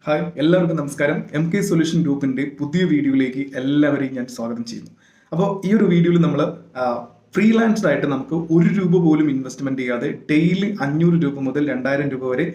Hi എല്ലാവർക്കും നമസ്കാരം. M K solution ഗ്രൂപ്പിന്റെ പുതിയ വീഡിയോയിലേക്ക് എല്ലാവരെയും ഞാൻ സ്വാഗതം ചെയ്യുന്നു. അപ്പോൾ ഈ ഒരു വീഡിയോയിൽ നമ്മൾ ഫ്രീലാൻസ്ഡ് ആയിട്ട് നമുക്ക് ₹1 പോലും ഇൻവെസ്റ്റ്മെന്റ് ചെയ്യാതെ ഡെയിലി ₹500 മുതൽ ₹2000 വരെ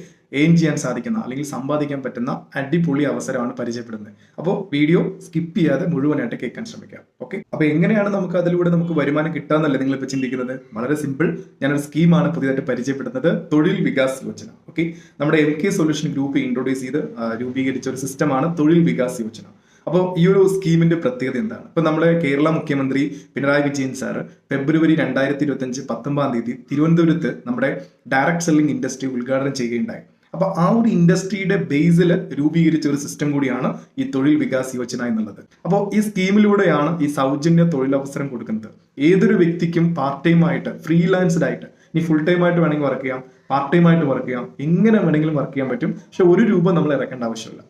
എയിം ചെയ്യാൻ സാധിക്കുന്ന അല്ലെങ്കിൽ സമ്പാദിക്കാൻ പറ്റുന്ന അടിപൊളി അവസരമാണ് പരിചയപ്പെടുന്നത്. അപ്പോൾ വീഡിയോ സ്കിപ്പ് ചെയ്യാതെ മുഴുവനായിട്ട് കേൾക്കാൻ ശ്രമിക്കാം. ഓക്കെ, അപ്പോൾ എങ്ങനെയാണ് നമുക്ക് അതിലൂടെ വരുമാനം കിട്ടാന്നല്ലേ നിങ്ങളിപ്പോൾ ചിന്തിക്കുന്നത്? വളരെ സിമ്പിൾ. ഞാനൊരു സ്കീമാണ് പുതിയതായിട്ട് പരിചയപ്പെടുന്നത്, തൊഴിൽ വികാസ് യോജന. ഓക്കെ, നമ്മുടെ M K solution group introduce ചെയ്ത് രൂപീകരിച്ച ഒരു സിസ്റ്റമാണ് തൊഴിൽ വികാസ് യോജന. അപ്പോൾ ഈ ഒരു സ്കീമിന്റെ പ്രത്യേകത എന്താണ്? ഇപ്പൊ നമ്മുടെ കേരള മുഖ്യമന്ത്രി പിണറായി വിജയൻ സാർ ഫെബ്രുവരി 2025 19 തിരുവനന്തപുരത്ത് നമ്മുടെ ഡയറക്ട് സെല്ലിംഗ് ഇൻഡസ്ട്രി ഉദ്ഘാടനം ചെയ്യുകയുണ്ടായി. അപ്പൊ ആ ഒരു ഇൻഡസ്ട്രിയുടെ ബേസിൽ രൂപീകരിച്ച ഒരു സിസ്റ്റം കൂടിയാണ് ഈ തൊഴിൽ വികാസ് യോജന എന്നുള്ളത്. അപ്പോൾ ഈ സ്കീമിലൂടെയാണ് ഈ സൗജന്യ തൊഴിലവസരം കൊടുക്കുന്നത്. ഏതൊരു വ്യക്തിക്കും പാർട്ട് ടൈം ആയിട്ട്, ഫ്രീലാൻസ്ഡ് ആയിട്ട്, ഇനി ഫുൾ ടൈം ആയിട്ട് വേണമെങ്കിൽ വർക്ക് ചെയ്യാം, പാർട്ട് ടൈം ആയിട്ട് വർക്ക് ചെയ്യാം, എങ്ങനെ വേണമെങ്കിലും വർക്ക് ചെയ്യാൻ പറ്റും. പക്ഷെ ₹1 നമ്മൾ ഇറക്കേണ്ട ആവശ്യമില്ല.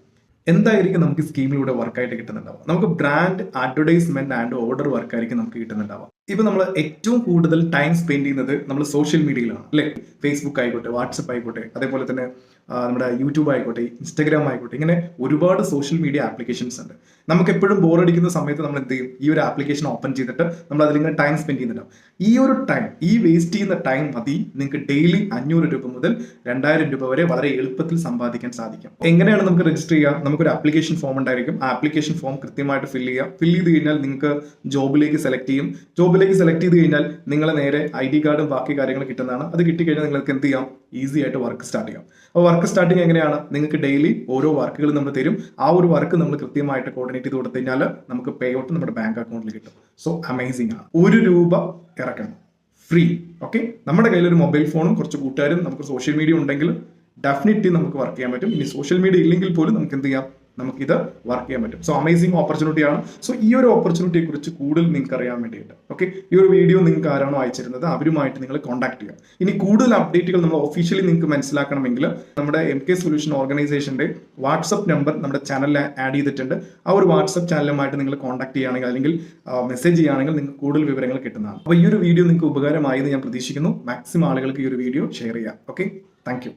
എന്തായിരിക്കും നമുക്ക് സ്കീമിലൂടെ വർക്കായിട്ട് കിട്ടുന്നുണ്ടാവുക? നമുക്ക് ബ്രാൻഡ് അഡ്വർടൈസ്മെന്റ് ആൻഡ് ഓർഡർ വർക്കായിരിക്കും നമുക്ക് കിട്ടുന്നുണ്ടാവുക. ഇപ്പൊ നമ്മൾ ഏറ്റവും കൂടുതൽ ടൈം സ്പെൻഡ് ചെയ്യുന്നത് നമ്മൾ സോഷ്യൽ മീഡിയയിലാണ്, അല്ലെ? ഫേസ്ബുക്ക് ആയിക്കോട്ടെ, വാട്സപ്പ് ആയിക്കോട്ടെ, അതേപോലെ തന്നെ നമ്മുടെ യൂട്യൂബ് ആയിക്കോട്ടെ, ഇൻസ്റ്റാഗ്രാം ആയിക്കോട്ടെ, ഇങ്ങനെ ഒരുപാട് സോഷ്യൽ മീഡിയ ആപ്ലിക്കേഷൻസ് ഉണ്ട്. നമുക്ക് എപ്പോഴും ബോറടിക്കുന്ന സമയത്ത് നമ്മൾ എന്ത് ചെയ്യും? ഈ ഒരു ആപ്ലിക്കേഷൻ ഓപ്പൺ ചെയ്തിട്ട് നമ്മൾ അതിലിങ്ങനെ ടൈം സ്പെൻഡ് ചെയ്യുന്നുണ്ടാവും. ഈ ഒരു ടൈം, ഈ വേസ്റ്റ് ചെയ്യുന്ന ടൈം മതി നിങ്ങൾക്ക് ഡെയിലി ₹500 മുതൽ ₹2000 വരെ വളരെ എളുപ്പത്തിൽ സമ്പാദിക്കാൻ സാധിക്കും. എങ്ങനെയാണ് നമുക്ക് രജിസ്റ്റർ ചെയ്യുക? നമുക്കൊരു ആപ്ലിക്കേഷൻ ഫോം ഉണ്ടായിരിക്കും. ആ ആപ്ലിക്കേഷൻ ഫോം കൃത്യമായിട്ട് ഫില്ല് ചെയ്ത് കഴിഞ്ഞാൽ നിങ്ങൾക്ക് ജോബിലേക്ക് സെലക്ട് ചെയ്യും. ജോബിലേക്ക് സെലക്ട് ചെയ്ത് കഴിഞ്ഞാൽ നിങ്ങളെ നേരെ ID കാർഡും ബാക്കി കാര്യങ്ങളും കിട്ടുന്നതാണ്. അത് കിട്ടിക്കഴിഞ്ഞാൽ നിങ്ങൾക്ക് എന്ത് ചെയ്യാം? ഈസി ആയിട്ട് വർക്ക് സ്റ്റാർട്ട് ചെയ്യാം. അപ്പോൾ വർക്ക് സ്റ്റാർട്ടിങ് എങ്ങനെയാണ്? നിങ്ങൾക്ക് ഡെയിലി ഓരോ വർക്കുകൾ നമ്മൾ തരും. ആ ഒരു വർക്ക് നമ്മൾ കൃത്യമായിട്ട് കോർഡിനേറ്റ് ചെയ്ത് കൊടുത്തു കഴിഞ്ഞാൽ നമുക്ക് പേ ഔട്ട് നമ്മുടെ ബാങ്ക് അക്കൗണ്ടിൽ കിട്ടും. സോ അമേസിംഗ് ആണ്. ₹1 ഇറക്കണം, ഫ്രീ. ഓക്കെ, നമ്മുടെ കയ്യിൽ ഒരു മൊബൈൽ ഫോണും കുറച്ച് കൂട്ടുകാരും നമുക്ക് സോഷ്യൽ മീഡിയ ഉണ്ടെങ്കിൽ ഡെഫിനറ്റ്ലി നമുക്ക് വർക്ക് ചെയ്യാൻ പറ്റും. ഇനി സോഷ്യൽ മീഡിയ ഇല്ലെങ്കിൽ പോലും നമുക്ക് എന്ത് ചെയ്യാം? നമുക്കിത് വർക്ക് ചെയ്യാൻ പറ്റും. So amazing ഓപ്പർച്യൂണിറ്റിയാണ്. സോ ഈ ഒരു ഓപ്പർച്യൂണിറ്റിയെ കുറിച്ച് കൂടുതൽ നിങ്ങൾക്ക് അറിയാൻ വേണ്ടിയിട്ട് ഈ ഒരു വീഡിയോ നിങ്ങൾക്ക് ആരാണോ അയച്ചിരുന്നത് അവരുമായിട്ട് നിങ്ങൾ കോൺടാക്ട് ചെയ്യുക. ഇനി കൂടുതൽ അപ്ഡേറ്റുകൾ നമ്മൾ ഒഫീഷ്യലി നിങ്ങൾക്ക് മനസ്സിലാക്കണമെങ്കിൽ നമ്മുടെ എം കെ സൊല്യൂഷൻ ഓർഗനൈസേഷന്റെ വാട്സപ്പ് നമ്പർ നമ്മുടെ ചാനലിൽ ആഡ് ചെയ്തിട്ടുണ്ട്. ആ ഒരു വാട്സപ്പ് ചാനലുമായിട്ട് നിങ്ങൾ കോൺടാക്ട് ചെയ്യുകയാണെങ്കിൽ അല്ലെങ്കിൽ മെസ്സേജ് ചെയ്യുകയാണെങ്കിൽ നിങ്ങൾക്ക് കൂടുതൽ വിവരങ്ങൾ കിട്ടുന്നതാണ്. അപ്പോൾ ഈ ഒരു വീഡിയോ നിങ്ങൾക്ക് ഉപകാരമായെന്ന് ഞാൻ പ്രതീക്ഷിക്കുന്നു. മാക്സിമം ആളുകൾക്ക് ഈ ഒരു വീഡിയോ ഷെയർ ചെയ്യാം. Okay, thank you.